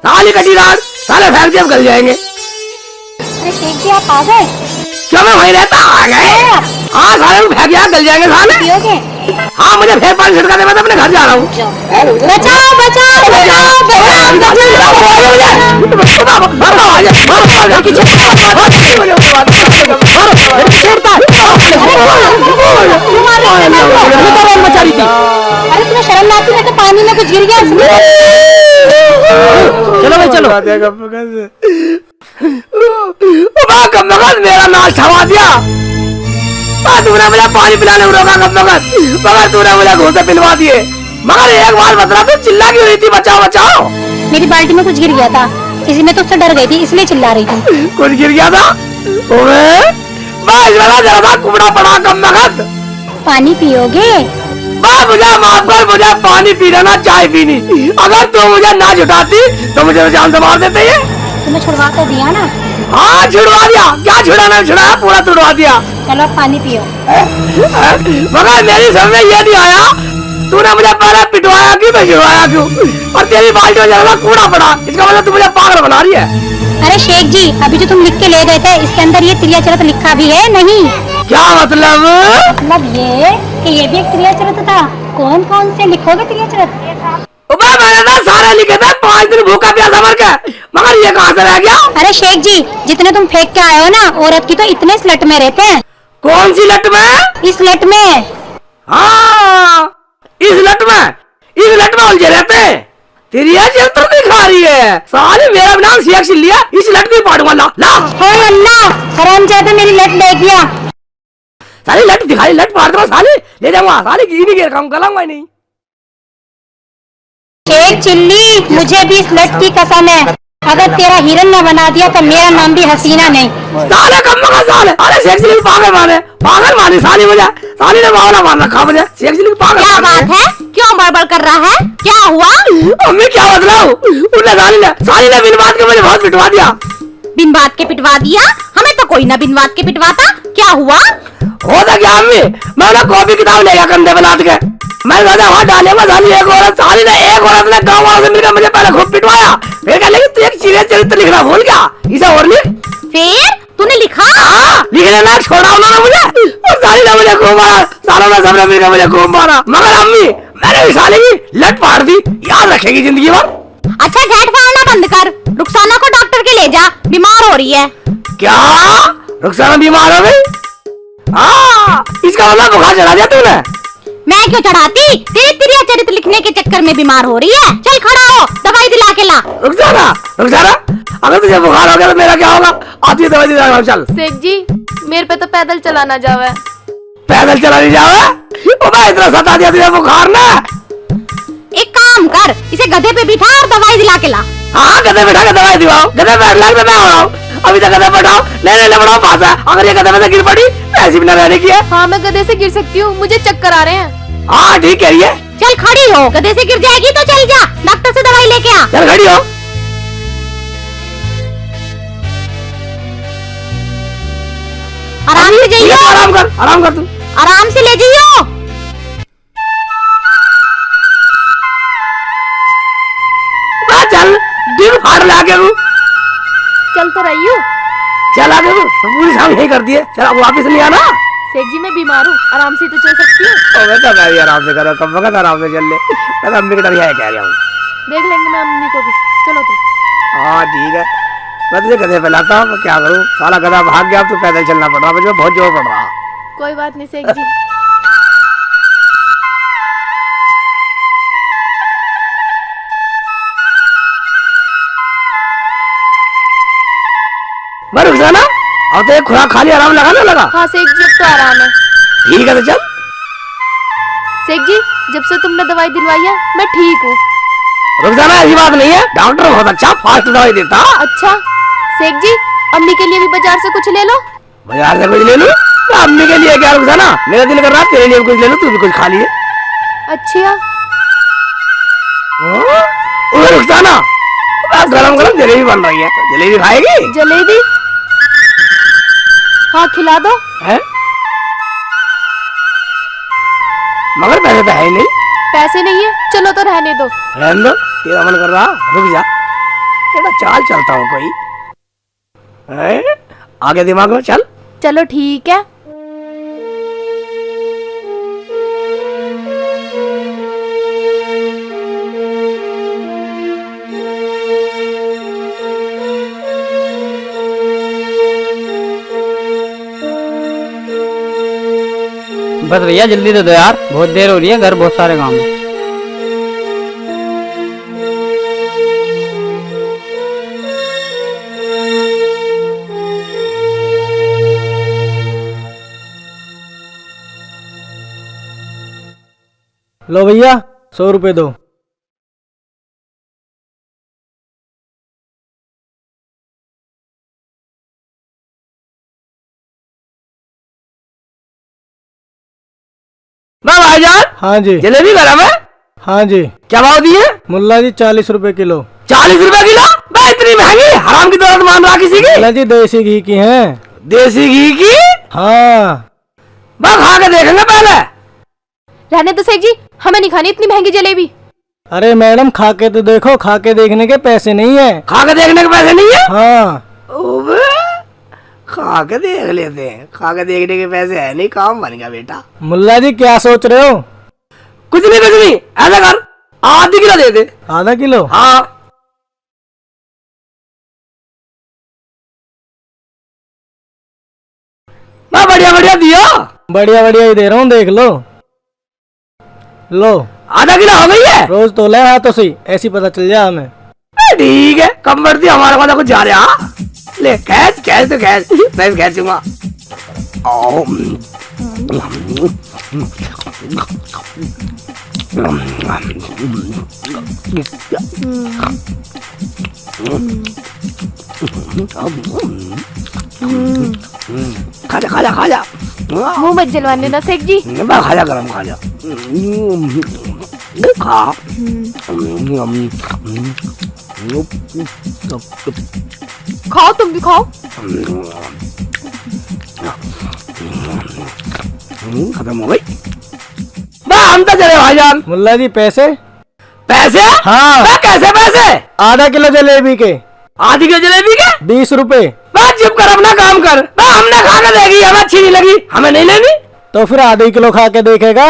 साली कटीदार, साले फेंक दिए गल जाएंगे। अरे शेख जी आप आ गए? क्यों मैं वहीं रहता? आ गए? हाँ साले फेंक दिया गल जाएंगे साले। पियोगे? हाँ मुझे फिर पानी छिड़का दे, मैं तो अपने घर जा रहा हूँ। बचाओ बचाओ अरे तुम्हें शर्म नहीं आती? मैं तो पानी में कुछ गिर गया इसमें। चलो भाई चलो। मेरा नाश ठवा दिया। तूने मुझे पानी पिलाने को रोका मगर तूने मुझे घूसे पिलवा दिए। मगर एक बार बता, तू चिल्ला क्यों रही थी बचाओ बचाओ? मेरी बाल्टी में कुछ गिर गया था, किसी में तो उससे डर गई थी इसलिए चिल्ला रही थी। कुछ गिर गया था? जरा सा कुबड़ा पड़ा कम मगत। पानी पियोगे? मुझे माफ कर, मुझे पानी पीना ना चाय पीनी। अगर तू मुझे ना छुड़ाती तो मुझे जान से मार देते ये। तुम्हें छुड़वा कर दिया ना? हाँ छुड़वा दिया। क्या छुड़ाना, छुड़ाया पूरा छुड़वा दिया। चलो पानी पियो। मगर मेरी समझ में ये नहीं आया, तूने मुझे पहले पिटवाया क्यों, मैं छुड़वाया क्यों? और तेरी बाल्टी में जरा कूड़ा पड़ा, इसका मतलब तू मुझे पागल बना रही है। अरे शेख जी, अभी जो तुम लिख के ले गए थे इसके अंदर ये क्रिया चरित्र लिखा भी है नहीं? क्या मतलब? मतलब ये कि ये भी एक क्रिया चरित्र था। कौन कौन से लिखोगे क्रिया चरित्र? मैंने तो सारे लिखे थे, 5 दिन भूखा प्यासा मर के, मगर ये कहाँ से रह गया? अरे शेख जी, जितने तुम फेंक के आए हो ना, औरत की तो इतने स्लट में रहते हैं। कौन सी लट में? इस लट में। हाँ इस लट में उलझे रहते हैं। तेरी ये चरित्र दिखा रही है साले। मेरा नाम शेख लिया, इस लट में पाड़ूंगा। ला ला अल्लाह, हरामजादा मेरी लट ले गया। साली लट दिखाई, लट पाड़ दो साले, ले जाऊंगा साले की नहीं काम गलाऊंगा नहीं। शेख चिल्ली, मुझे भी इस लट की कसम है, अगर तेरा हिरन न बना दिया तो मेरा नाम भी हसीना नहीं। साले कम मगा साले। अरे शेख चिल्ली पागल माने साली मुझे, साली ने बावला मार रखा मुझे। शेख चिल्ली पागल। क्या बात है, क्यों बड़बड़ कर रहा है? क्या हुआ? अम्मी क्या बदलाऊ? साली ने बिन बात के मुझे बहुत पिटवा दिया। बिन बात के पिटवा दिया? हमें तो कोई ना बिन बात के पिटवाता। क्या हुआ? होता क्या अम्मी, मैं ना कॉपी किताब ले गया कंधे पे लाद के, मैं वहां डालेगा साली एक औरत ने गाँव वालों से मिलकर मुझे पहले खूब पिटवाया। फिर कह लगी तू एक सीरियस चरित्र लिखना भूल गया, इसे और लिख। फिर तूने लिखा? हाँ लिखने ना छोड़ा उन्होंने मुझे, और साली ने मुझे खूब मारा। सालों ने सबने मिलकर मुझे खूब मारा, मगर अम्मी मैंने भी साली की लट पाड़ दी, याद रखेगी जिंदगी भर। अच्छा झट फाड़ना बंद कर, रुखसाना को डॉक्टर के ले जा, बीमार हो रही है। क्या रुखसाना बीमार हो गई? हाँ इसका मतलब बुखार चढ़ा दिया तूने? मैं क्यों चढ़ाती, तेरे क्रिया चरित्र लिखने के चक्कर में बीमार हो रही है। चल खड़ा हो, दवाई दिला के ला। रुखसाना अगर तुझे बुखार हो गया तो मेरा क्या होगा? आती है दवाई दिला। चल शेख जी, मेरे पे तो पैदल चलाना जावे। पैदल चला नहीं जावे? इतना सता दिया तुझे बुखार ने। एक काम कर, इसे गधे पे बिठा और दवाई दिला के ला। हाँ गधे बैठा के दवाई दिलाओ, गधे बैठ लग मैं हो रहा हूँ। अभी तक गधे बैठाओ, नहीं लबड़ा पास है। अगर ये गधे में से गिर पड़ी ऐसी भी न रहने की है। हाँ मैं गधे से गिर सकती हूँ, मुझे चक्कर आ रहे हैं। हाँ ठीक है ये। चल खड़ी हो, गधे से गिर जाएगी तो चल जा, डॉक्टर से दवाई लेके आ। चल खड़ी हो। आराम से जाइयो। आराम कर तू। आराम से ले जाइयो। चल दिल फाड़ ला के चल तो रही हूँ। चल आगे पूरी शाम यही कर दिए। चल वापिस नहीं आना। शेख जी मैं बीमार हूँ, आराम से तो चल सकती हूँ। बेटा मैं भी आराम से करो, कब वक्त आराम से चल ले। मैं अम्मी की डर है कह रहा हूँ। देख लेंगे मैं अम्मी को भी। चलो तुम। हाँ ठीक है, मैं तुझे गधे पे लाता हूँ। क्या करूँ, साला गधा भाग गया, अब तो पैदल चलना पड़ रहा, मुझे बहुत जोर पड़ रहा। कोई बात नहीं शेख जी। रुक जाना, अब तो एक खुराक खाली आराम लगाने लगा। हाँ शेख जी अब तो आराम है। ठीक है तो चल। शेख जी जब से तुमने दवाई दिलवाई है मैं ठीक हूँ। रुक जाना, ऐसी बात नहीं है, डॉक्टर बहुत अच्छा फास्ट दवाई देता। अच्छा शेख जी, अम्मी के लिए भी बाजार से कुछ ले लो। बाजार से कुछ ले लूं? अम्मी के लिए क्या? रुक जाना, मेरा दिल कर रहा है तेरे लिए कुछ ले लूं, तू भी कुछ खा लिए। अच्छा रुक जाना, गरम गरम जलेबी बन रही है, जलेबी खाएगी? जलेबी? हाँ खिला दो। है? मगर पैसे तो है ही नहीं। पैसे नहीं है, चलो तो रहने दो। रहने दो, तेरा मन कर रहा, रुक जा। तेरा चाल चलता हूँ कोई आगे दिमाग में चल। चलो ठीक है। बस भैया जल्दी दे दो यार, बहुत देर हो रही है, घर बहुत सारे काम है। लो भैया 100 रुपए दो। भाईजान। हाँ जी। जलेबी गरम है। हाँ जी। क्या भाव दिए? मुल्ला जी 40 रुपए किलो। 40 रुपए किलो? भाई इतनी महंगी, हराम की दौलत मान रहा किसी की। मुल्ला जी देसी घी की हैं। देसी घी की? हाँ। बस खा के देखेंगे पहले। रहने दो सेठ जी, हमें नहीं खानी इतनी महंगी जलेबी। अरे मैडम खा के तो देखो, खा के देखने के पैसे नहीं है। खा के देखने के पैसे नहीं है? हाँ। ओबे, खा के देख लेते हैं, खा के देखने के पैसे है नहीं, काम बन गया बेटा। मुल्ला जी क्या सोच रहे हो? कुछ नहीं, ऐसा कर आधी किलो दे दे। आधा किलो? हाँ। मैं बढ़िया बढ़िया दिया। बढ़िया बढ़िया ही दे रहा हूँ, देख लो। लो आधा किलो हो गई है। रोज तो ले हाथों से, ऐसी पता चल जाए हमें। ठीक है, कम कर दिया, हमारे पास कुछ जा रहा। ले कैच कैच तो कैच, मैं कैचूंगा। खाजा खाजा खाजा, मुंह मत जलवाने ना सेठ जी। खाजा गरम खाजा खा। खाओ, तुम भी खाओ। खत्म हो गई। हम तो चले भाईजान। मुल्ला जी पैसे? पैसे? हाँ। कैसे पैसे? आधा किलो जलेबी के। आधी किलो जलेबी के 20 रुपए। बस चुप कर, अपना काम कर। हमने खा के देखी, हमें अच्छी नहीं लगी, हमें नहीं लेनी। तो फिर आधा किलो खा के देखेगा।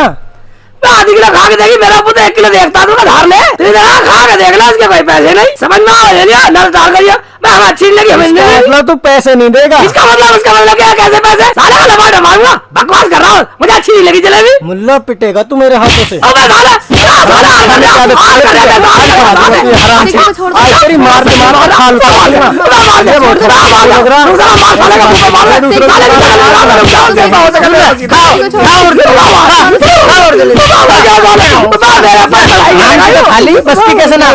आधी किलो खा के देखी, मेरा पुत्र 1 किलो देखता तो धार ले। खा के देख ला, इसके कोई पैसे नहीं। समझ में आ लिया, नल डाल करिए। हमें अच्छी नहीं लगी, हमें नहीं। मतलब तू पैसे नहीं देगा? इसका मतलब क्या? कैसे पैसे? साले का लबाड़ मारूंगा, बकवास कर रहा हूँ। मुझे अच्छी नहीं लगी जलेबी। मुल्ला पिटेगा तू मेरे हाथों से। तेरी मार के मार और खाल खाली बस्ती कैसे ना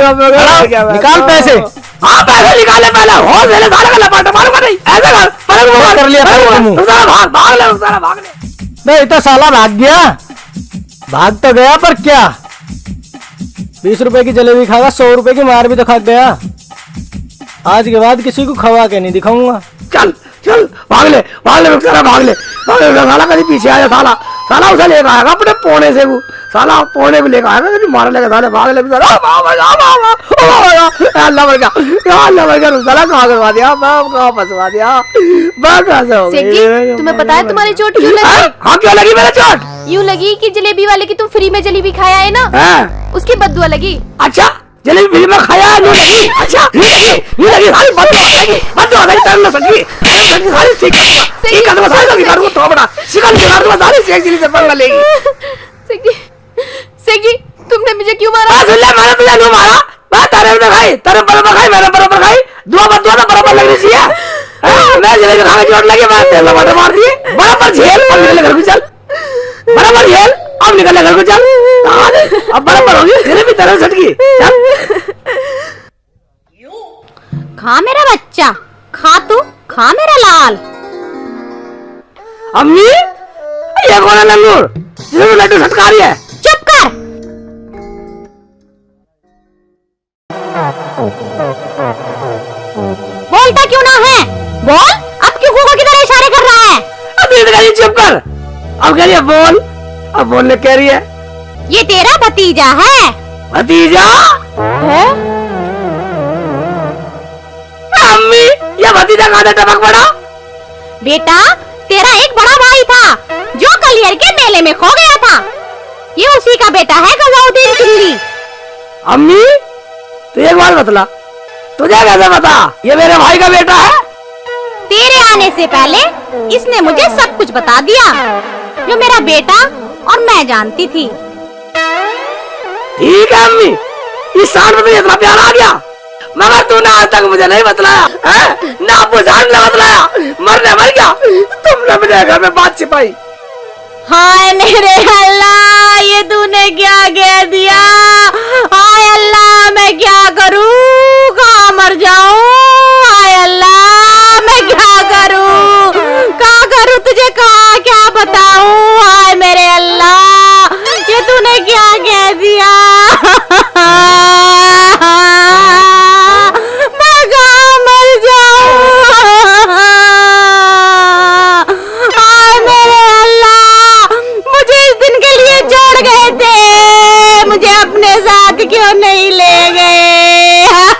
निकाल पैसे। हाँ पैसे निकाले पहले, हो साले का लपाटा मारूंगा नहीं। ऐसा कर लिया, भाग ले। नहीं तो साला भाग गया। भाग तो गया पर क्या? 20 रुपए की जलेबी खागा, 100 रुपए की मार भी तो खा गया। आज के बाद किसी को खवा के नहीं दिखाऊंगा। चल चल भाग ले साला, भाग ले साला। कभी पीछे आ जा साला, साला उसे लेकर आएगा अपने पोने से। वो साला पोने को लेकर आएगा, कभी मार लेगा साले। भाग ले अल्लाह मर गया साला। कहाँ करवा दिया, कहाँ फंसवा दिया। सेठ जी, तुम्हें पता है तुम्हारी चोट क्यों लगी? हाँ क्यों लगी मेरे चोट? यूँ लगी कि जलेबी वाले की तुम फ्री में जलेबी खाया है ना, उसकी बददुआ लगी। अच्छा जलेबी फ्री में खाया है, नहीं लगी? अच्छा नहीं लगी सारी बददुआ लगी टाइम ना सकी सारी। ठीक है तो सारी निकालूंगा, तो बड़ा शिकल निकाल दूंगा सारी। शेख जी से पकड़ लेगी। सेठ जी तुमने मुझे क्यों मारा? सुन ले, मैंने तुझे नहीं मारा। मैं तेरे खाई, तेरे बराबर खाई, मेरे बराबर खाई। दुआ तो बराबर लगनी चाहिए। मैं जलेबी खा के चोट लगी, मैं तेरे लबाटे मार दिए। बराबर झेल, अब निकल घर को चल। बराबर झेल, अब निकल घर को चल। अब बराबर होगी, जलेबी तरह सटकी। खा मेरा बच्चा, खा तू, खा मेरा लाल। अम्मी ये कौन है लंगूर जिसने लड्डू सटका रही है? चुप कर। बोलता क्यों ना है? बोल, अब क्यों कुकुर की तरह इशारे कर रहा है? अब चुप कर। अब कह रही है बोल, अब बोलने कह रही है। ये तेरा भतीजा है। भतीजा है? भतीजा कहाँ से टपक पड़ा? बेटा तेरा एक बड़ा भाई था जो कलियर के मेले में खो गया था, ये उसी का बेटा है गजाउद्दीन चिल्ली। अम्मी तू एक बार बतला, तुझे कैसे पता ये मेरे भाई का बेटा है? तेरे आने से पहले इसने मुझे सब कुछ बता दिया जो मेरा बेटा और मैं जानती थी। ठीक है अम्मी, इस साल में तुझे इतना प्यार आ गया, मगर तूने आज तक मुझे नहीं बतलाया है? ना अबू जान ने बतलाया, मरने मर गया, तुमने मुझे घर में बात छिपाई। हाय मेरे अल्लाह, ये तूने क्या कह दिया? हाय अल्लाह, मैं क्या करूं, कहाँ मर जाऊं? हाय अल्लाह, मैं क्या करूं तुझे कहाँ क्या बताऊं? हाय मेरे अल्लाह, ये तूने क्या कह दिया? मैं कहाँ मर जाऊं? हाय मेरे अल्लाह, मुझे इस दिन के लिए छोड़ गए थे, मुझे अपने साथ क्यों नहीं ले गए?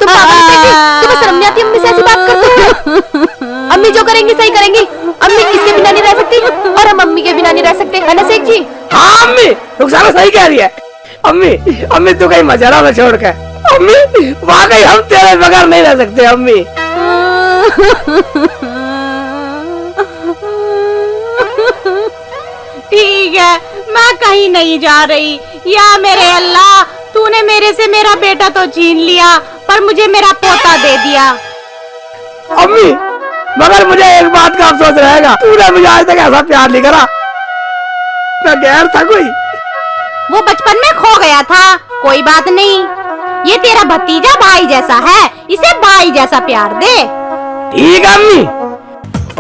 तुम्हें शर्म नहीं आती अम्मी से ऐसी बात करते हो? अम्मी जो करेंगी सही करेंगी, अम्मी इसके बिना नहीं रह सकती और हम अम्मी के बिना नहीं रह सकते, है ना शेख जी? हाँ अम्मी, रुखसाना सही कह रही है। अम्मी अम्मी तू कहीं मजारा में छोड़ के, अम्मी वाकई हम तेरे बगैर नहीं रह सकते अम्मी। ठीक है, मैं कहीं नहीं जा रही। या मेरे अल्लाह, तूने मेरे से मेरा बेटा तो छीन लिया पर मुझे मेरा पोता दे दिया। अम्मी मगर मुझे एक बात का अफसोस रहेगा, तूने मुझे आज तक ऐसा प्यार नहीं करा, मैं गैर था कोई। वो बचपन में खो गया था, कोई बात नहीं, ये तेरा भतीजा भाई जैसा है, इसे भाई जैसा प्यार दे। ठीक है अम्मी,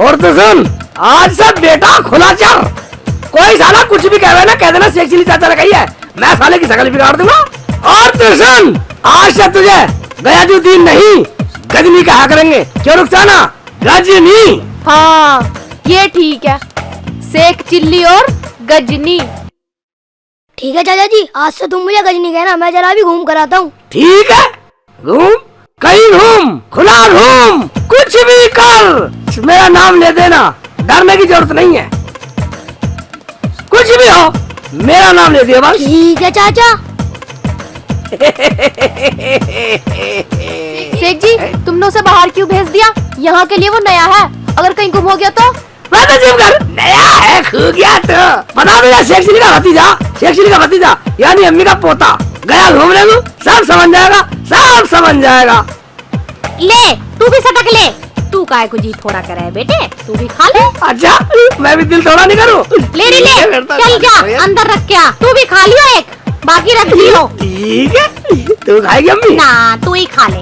और तो सुन, आज से बेटा खुला चल, कोई साला कुछ भी कहे ना कह देना शेख चिल्ली चाचा ने कही है, मैं साले की शकल बिगाड़ दूंगा। और तो सुन, आज से तुझे गयाजुद्दीन नहीं गजनी कहा करेंगे, क्यों रुखसाना? गजनी। हाँ ये ठीक है, शेख चिल्ली और गजनी। ठीक है चाचा जी, आज से तुम मुझे गजनी कहना, मैं जरा भी घूम कर आता हूँ। ठीक है, घूम कहीं घूम, खुला घूम, कुछ भी कर, मेरा नाम ले देना, डरने की जरूरत नहीं है, कुछ भी हो मेरा नाम ले दिया बस। ठीक है चाचा। शेख जी तुमने उसे बाहर क्यों भेज दिया? यहाँ के लिए वो नया है, अगर कहीं गुम हो गया तो? मैं तो जिम कर नया है, खो गया तो बता दो, शेख चिल्ली का भतीजा, शेख चिल्ली का भतीजा यानी अम्मी का पोता गया घूमने को, सब समझ जाएगा, सब समझ जाएगा। ले तू भी सटक ले, तू काय को जी थोड़ा करे है बेटे, तू भी खा ले। अच्छा मैं भी दिल थोड़ा नहीं करूँ? ले रे ले, चल जा अंदर रख क्या, तू भी खा लियो एक, बाकी रख लियो। ठीक है, तू खाएगी अम्मी? ना तू ही खा ले।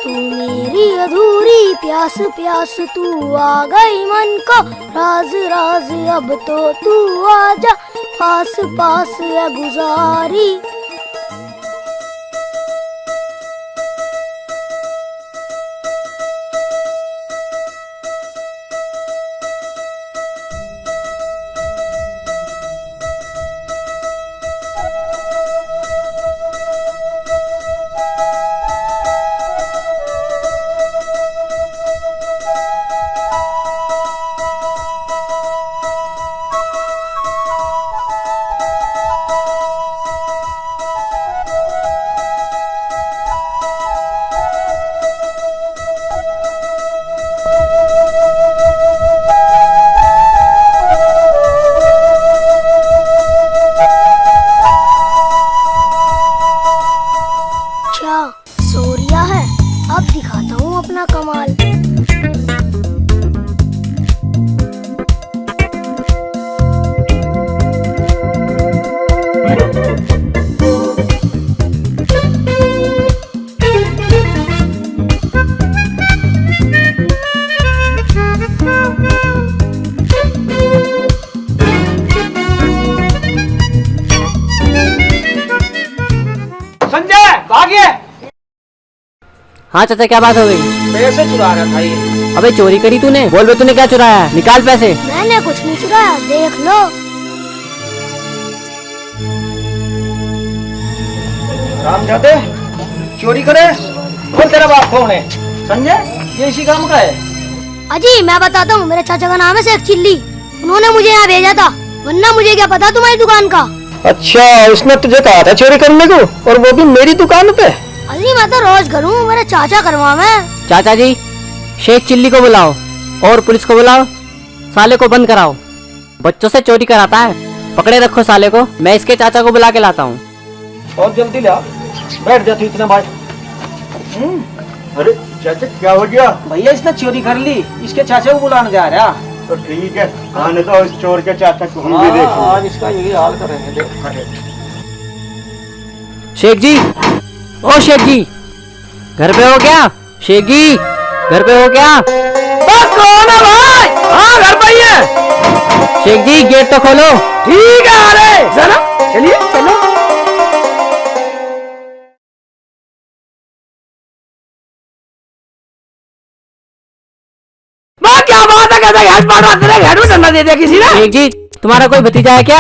तू मेरी अधूरी प्यास प्यास, तू आ गई मन को राज राज, अब तो तू आजा पास पास है गुजारी। हाँ चाचा क्या बात हो गई? पैसे चुरा रहा था ये। अबे चोरी करी तूने? बोल बे तूने क्या चुराया है? निकाल पैसे। मैंने कुछ नहीं चुराया, देख लो। रामजादे चोरी करे, और तेरा बाप कौन है? संजय, ये इसी काम का है। अजी मैं बताता हूँ, मेरे चाचा का नाम है शेख चिल्ली। उन्होंने मुझे यहाँ भेजा था, वरना मुझे क्या पता तुम्हारी दुकान का। अच्छा, उसने तुझे कहा था चोरी करने को, और वो भी मेरी दुकान पे? अजी मैं तो रोज करूँ, मेरे चाचा करवावे। चाचा जी, शेख चिल्ली को बुलाओ और पुलिस को बुलाओ, साले को बंद कराओ। बच्चों से चोरी कराता है, पकड़े रखो साले को। मैं इसके चाचा को बुला के लाता हूँ। और जल्दी ला, बैठ जा तू इतना भाई। अरे चाचा क्या हो गया? भैया इसने चोरी कर ली, इसके चाचा को बुलाने जा रहा। तो ठीक है, आने तो इस चोर के चाचा को हम भी देखेंगे। आज इसका यही हाल करेंगे, देख। शेख जी, ओ शेख जी, घर पे हो क्या? शेख जी, घर पे हो क्या? कौन है भाई? हाँ घर पे ही है। शेख जी, गेट तो खोलो। ठीक है, अरे चलो चलिए चलो। क्या बात है, कहता हेड मार रहा, तेरे हेड में डंडा दे दिया किसी ने। शेख जी, तुम्हारा कोई भतीजा है क्या?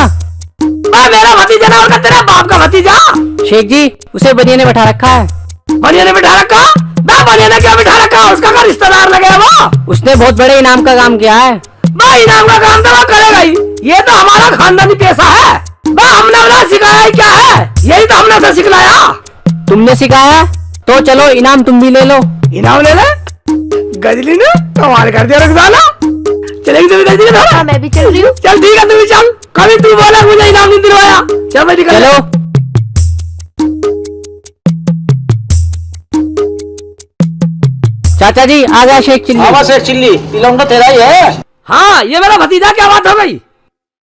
मेरा भतीजा ना होगा, तेरे बाप का भतीजा। शेख जी, उसे बनिया ने बैठा रखा है। बनिया ने बिठा रखा? बनिया ने क्या बिठा रखा? उसका क्या रिश्तेदार लगे वो? उसने बहुत बड़े इनाम का काम किया है। भाई इनाम का काम तो वो करेगा ही, ये तो हमारा खानदानी पैसा है। हमने उन्हें सिखाया ही क्या है, यही तो हमने उसे सिखलाया। तुमने सिखाया? तो चलो इनाम तुम भी ले लो। इनाम ले ले? गजली ने कमाल कर दिया रुखसाना। चलेगी तू भी गजली के साथ? मैं भी चल रही हूँ। चल ठीक है, तू भी चल। कभी तू बोला मुझे इनाम नहीं दिलवाया। चल भाई निकल। चलो। चाचा जी, आ गया शेख चिल्ली। आवा शेख चिल्ली, लौंडा तेरा ही है। हाँ ये मेरा भतीजा, क्या बात हो गई?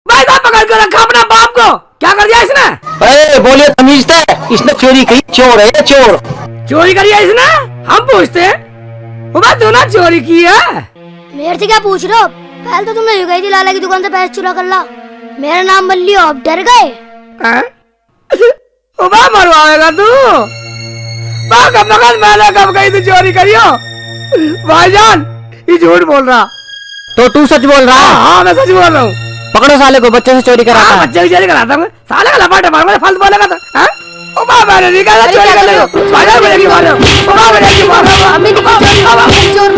भाई साहब पकड़ कर रखा अपने बाप को, क्या कर दिया इसने? अरे बोलिए तमीज से, इसने चोरी की, चोर है ये चोर। चोरी करी है इसने? हम पूछते हैं, तूने चोरी की है? मेरे से क्या पूछ रहे हो? पहले तो तुमने गई थी लाला की दुकान से पैसे चुरा कर ला, मेरा नाम बन लिया, अब डर गए? मरवाएगा तू? मैंने कब कही तू चोरी करियो? भाईजान ये झूठ बोल रहा। तो तू सच बोल रहा है? हाँ मैं सच बोल रहा हूँ। पकड़ो साले को, बच्चों से चोरी कराता है। बच्चे की चोरी कराता हूँ साले का लपाटे मार, फालतू बोलेगा तो। मैंने नहीं कहा चोरी कर ले। भाईजान मेरे की मार रहे हो, मेरे की मार रहे हो। अम्मी को चोर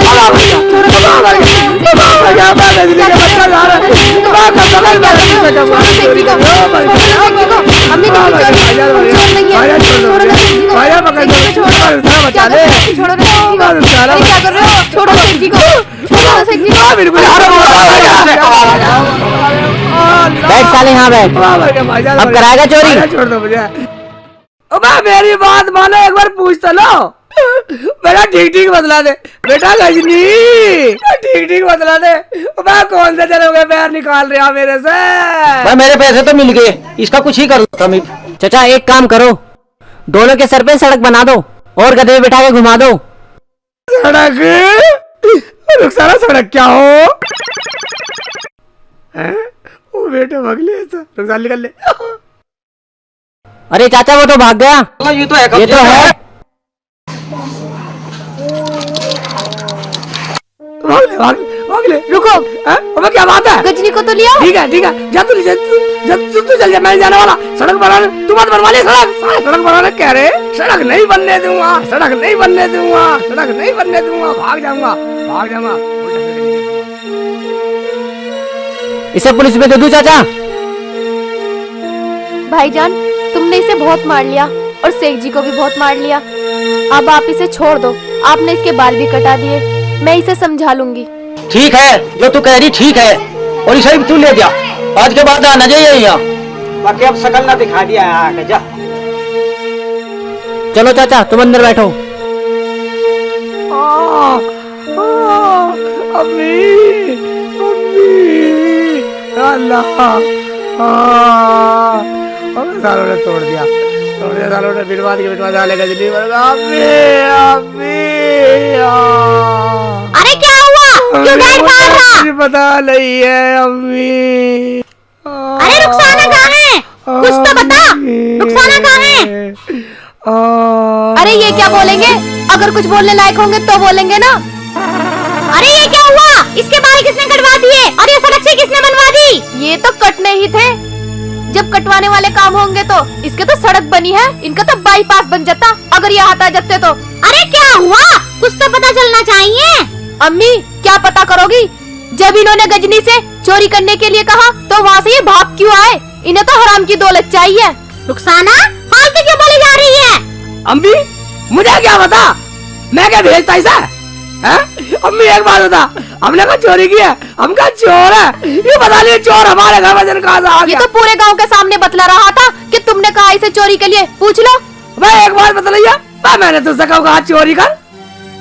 बैठ साले, यहाँ बैठ। अब कराएगा चोरी? छोड़ दो मुझे। मेरी बात मानो, एक बार पूछ तो लो। बेटा ठीक ठीक बतला दे बेटा, गजनी ठीक ठीक बतला दे। मैं कौन से जन्म के पैर निकाल रहा मेरे से? भाई मेरे पैसे तो मिल गए, इसका कुछ ही कर लो। चाचा एक काम करो, दोनों के सर पे सड़क बना दो और गधे में बिठा के घुमा दो। सड़क? रुखसाना सड़क क्या हो? वो बेटे भगले रुखसाना निकल ले। अरे चाचा वो तो भाग गया। ये तो है, ये तो है। भाग ले रुको। अबे क्या बात है? गजनी को तो लिया। ठीक है जा तू चल जा, मैं जाने वाला। सड़क बनाने तू मत बनवा ले। सड़क बनाने कह रहे, सड़क नहीं बनने दूंगा, सड़क नहीं बनने दूंगा, सड़क नहीं बनने दूंगा। भाग जाऊंगा। इसे पुलिस में दे दूं चाचा? भाईजान तुमने इसे बहुत मार लिया और शेख जी को भी बहुत मार लिया, अब आप इसे छोड़ दो। आपने इसके बाल भी कटा दिए, मैं इसे समझा लूंगी। ठीक है, जो तू कह रही ठीक है, और इसे भी तू ले जा। आज के बाद आना चाहिए यहाँ, बाकी अब शकल ना दिखा दिया आके जा। चलो चाचा तुम अंदर बैठो। अल्लाह सालों ने तोड़ दिया सालों ने बिटवा डाले गजनी। अरे क्या हुआ? क्यों नहीं मार रहा? पता नहीं है अम्मी। अरे रुखसाना कहाँ है? कुछ तो बता, रुखसाना कहाँ है? अरे ये क्या बोलेंगे? अगर कुछ बोलने लायक होंगे तो बोलेंगे ना। अरे ये क्या हुआ? इसके बाल किसने कटवा दिए और ये सड़क से किसने बनवा दी? ये तो कटने ही थे, जब कटवाने वाले काम होंगे तो इसके तो सड़क बनी है, इनका तो बाईपास बन जाता अगर ये हाथ आ जाते तो। अरे क्या हुआ, कुछ तो पता चलना चाहिए। अम्मी क्या पता करोगी, जब इन्होंने गजनी से चोरी करने के लिए कहा तो वहाँ से ये भाग क्यों आए? इन्हें तो हराम की दौलत चाहिए। रुखसाना फालतू क्यों बोली जा रही है? अम्मी मुझे क्या पता, मैं क्या भेजता ऐसा है? अम्मी एक बात बता, हमने कहा चोरी की है, हम कहा चोर है, ये बता लिए चोर हमारे घर में कहाँ से आ ये गया? तो पूरे गांव के सामने बतला रहा था कि तुमने कहा इसे चोरी के लिए, पूछ लो। मैं एक बात बता लिया, मैंने तुझसे कहा चोरी कर।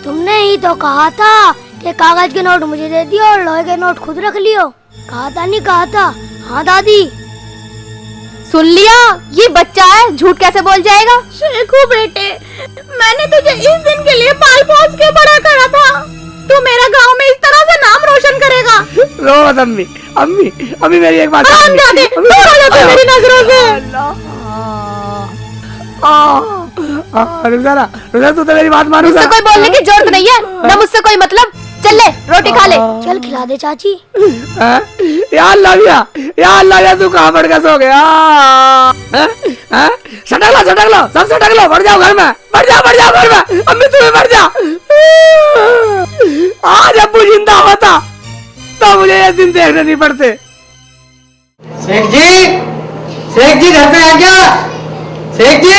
तुमने ही तो कहा था कि कागज के नोट मुझे दे दियो और लोहे के नोट खुद रख लियो। कहा था नहीं कहा था? हाँ दादी। सुन लिया, ये बच्चा है, झूठ कैसे बोल जाएगा? शेखू बेटे, मैंने तुझे इस दिन के लिए पाल पोस के बड़ा करा था, तू मेरा गांव में इस तरह से नाम रोशन करेगा। रो मत अम्मी, अम्मी अम्मी मेरी एक बात हाँ, दादी, दूर हो जा तू मेरी नजरों से। रुखसाना तू तो मेरी बात मानो। मुझसे कोई बोलने की जरूरत नहीं है, न मुझसे कोई मतलब। चल ले रोटी खा ले। चल खिला दे चाची। यार लाविया तू कहाँ बढ़ सो गया? सटक लो सब सटक लो, बढ़ जाओ घर में, बढ़ जाओ घर में। अम्मी तुम्हें बढ़ जा। आज अब्बू जिंदा होता तो मुझे ये दिन देखने नहीं पड़ते। शेख जी घर पे आ गया। शेख जी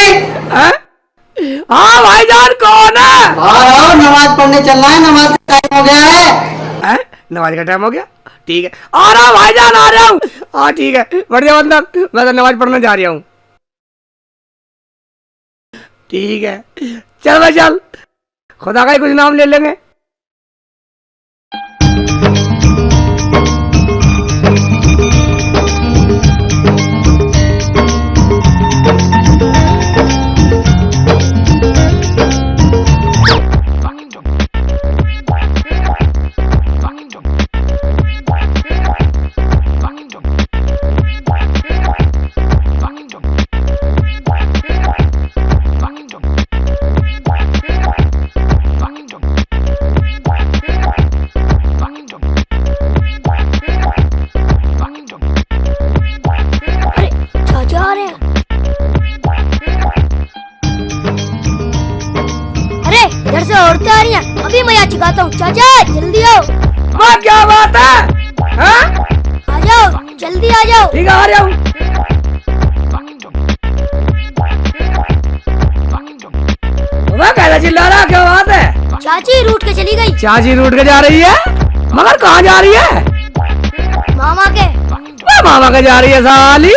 हाँ भाईजान कौन है? बाहर आओ, नमाज पढ़ने चलना है, नमाज का टाइम हो गया है। नमाज का टाइम हो गया, ठीक है आ रहा हूँ भाईजान, आ रहा हूँ। हाँ ठीक है, बढ़ जाओ अंदर, मैं तो नमाज पढ़ने जा रहा हूँ। ठीक है चल भाई चल, खुदा का ही कुछ नाम ले लेंगे। औरतें आ रही हैं, अभी मैं यहाँ चिकाता हूँ। चाचा जल्दी आओ। हाँ क्या बात है? हाँ? आ जाओ जल्दी आ जाओ। ठीक है आ रहा हूँ। मैं कैसा चिल्ला रहा, क्या बात है? चाची रूठ के चली गई। चाची रूठ के जा रही है, मगर कहाँ जा रही है? मामा के। मामा के जा रही है साली,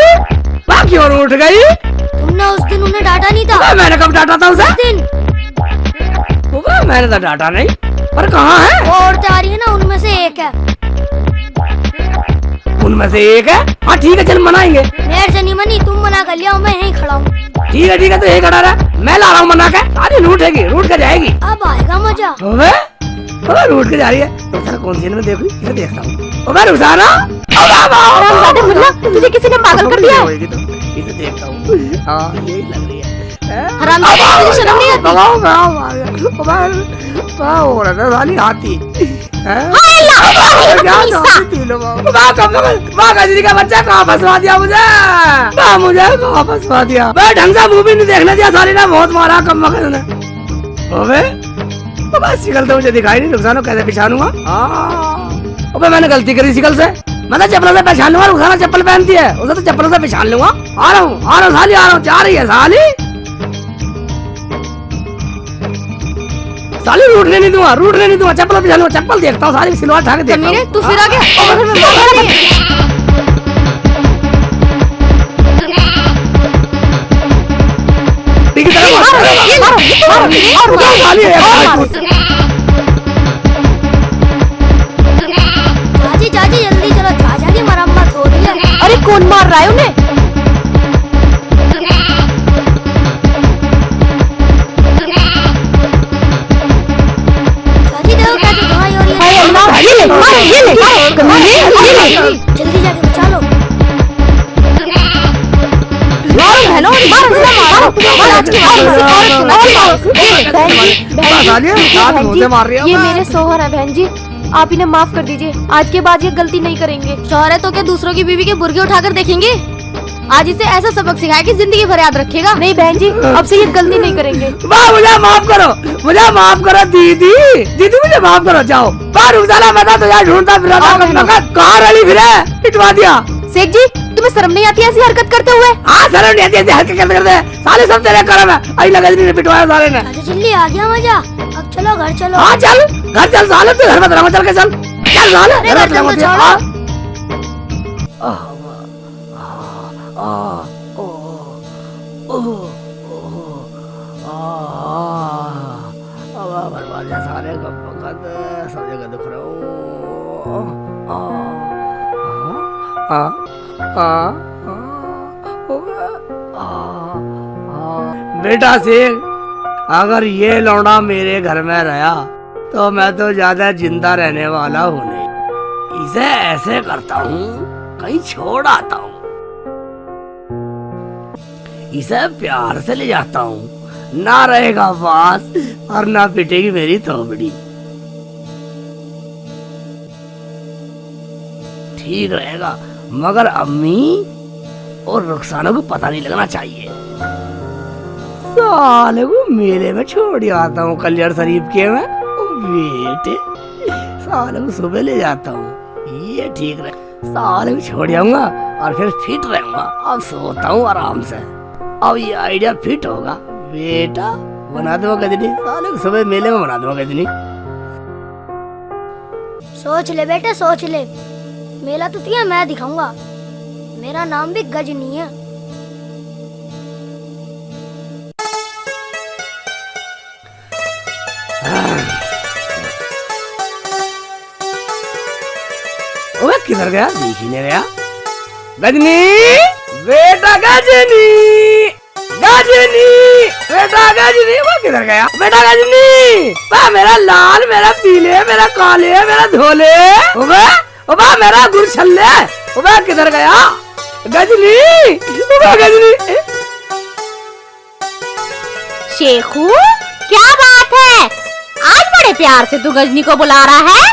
वह क्यों रूठ गई? तुमने उस दिन उन्हें डांटा नहीं था? मैंने कब डांटा था उसे? उस दिन मैंने तो डांटा नहीं, पर कहाँ है? वो औरतें आ रही है ना, उनमें से एक है। उनमें से एक है? हाँ ठीक है चल मनाएंगे। मेरे से नहीं मनी, तुम मना कर लिया, मैं यहीं खड़ा हूँ। ठीक है तो यही खड़ा रहा, मैं ला रहा हूँ मना के। अरे रूठेगी, रूठ के जाएगी। अब आएगा मजा। रूठ के जा रही है तो सर कौन सी में देखो, इसे देखता हूँ। रुखसाना मुल्ला, तुझे किसी ने पागल कर दिया? इसे देखता हूँ, हाँ यही लग रही है। तुझे शर्म नहीं आती? हाथी का बच्चा कहाँ फंसवा दिया मुझे कहाँ फंसवा दिया? मैं ढंग से मूवी नहीं देखने दिया, साली ने बहुत मारा कम वक्त ने। बस शिकल तो मुझे दिखाई नहीं, रुखसाना कैसे पहचानूंगा? अबे मैंने गलती करी शिकल से, मैं तो चप्पल से पहचान लूंगा। रुखसाना चप्पल पहनती है, उसे तो चप्पल से पहचान लूंगा। आ रहा हूँ साली, आ रहा हूँ। जा रही है साली, साली रूठने नहीं दूंगा, चप्पल पहचान लूंगा। चप्पल देखता हूँ साली, सिलवा ठाक देखता हूँ। तू फिर आ गया। चाची जल्दी चलो, चाचा की मरम्मत हो रही है। अरे कौन मार रहा है उन्हें? चाची देखो कैसे धुआं हो रही है। जल्दी जाके बचा लो। ये मेरे सोहर है बहन जी, आप इन्हें माफ कर दीजिए। आज के बाद ये गलती नहीं करेंगे। शौहर है तो क्या दूसरों की बीवी के बुर्गे उठाकर देखेंगे? आज इसे ऐसा सबक सिखाया कि जिंदगी भर याद रखेगा। नहीं बहन जी, अब से ये गलती नहीं करेंगे। वाह, मुझे माफ करो दीदी, दीदी मुझे माफ करो। जाओ बाहर उजाला, मैं तो यार ढूंढता फिर रहा था, कहाँ रही फिर पिटवा दिया। शेख जी, तुम्हें शर्म नहीं आती ऐसी हरकत करते हुए? हाँ शर्म नहीं आती ऐसी हरकत करते साले, सब तेरे कर्म है। आई लगा ने पिटवाया साले ने। अच्छा चिल्ली, आ गया मजा। अब चलो घर चलो। हाँ चल घर चल साले, तू घर में तेरा चल के चल साले, अरे घर चल, चल। छोड़ो। सारे सब जगह दुख रहा हूँ। बेटा सिंह, अगर ये लौंडा मेरे घर में रहा तो मैं तो ज्यादा जिंदा रहने वाला हूँ नहीं। इसे ऐसे करता हूँ, कहीं छोड़ आता हूँ, इसे प्यार से ले जाता हूँ, ना रहेगा पास और ना पिटेगी मेरी थोबड़ी। ठीक रहेगा, मगर अम्मी और रुखसाना को पता नहीं लगना चाहिए। साले को मेले में छोड़ आता हूँ कल्याण शरीफ के में। बेटे साले को सुबह ले जाता हूँ, ये ठीक रहे। साले को छोड़ आऊंगा और फिर फिट रहूंगा। अब सोता हूँ आराम से, अब ये आइडिया फिट होगा। बेटा बना दूंगा गजनी, साले को सुबह मेले में बना दूंगा गजनी। सोच ले बेटे, सोच ले। मेला तो तुझे मैं दिखाऊंगा। मेरा नाम भी गजनी है। ओए किधर गया, दिख ही नहीं गया। गजनी बेटा, गजनी गजनी बेटा, गजनी वो किधर गया बेटा? गजनी वाह, मेरा लाल, मेरा पीले, मेरा काले, मेरा धोले, ओबा मेरा गुरछल्ले, ओबा किधर गया गजनी? ओबा गजनी। शेखू, क्या बात है? आज बड़े प्यार से तू गजनी को बुला रहा है?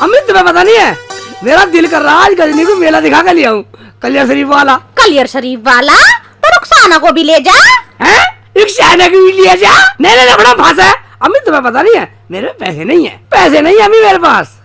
अम्मी तुम्हें पता नहीं है, मेरा दिल कर रहा आज गजनी को मेला दिखा कर ले आऊं, कल्याण शरीफ वाला। कलियर शरीफ वाला? तो रुखसाना को भी ले जा। हैं? रुखसाना को भी ले जा? नहीं बड़ा फांसा है। अम्मी तुम्हें पता नहीं है, मेरे पैसे नहीं है, पैसे नहीं है अम्मी मेरे पास।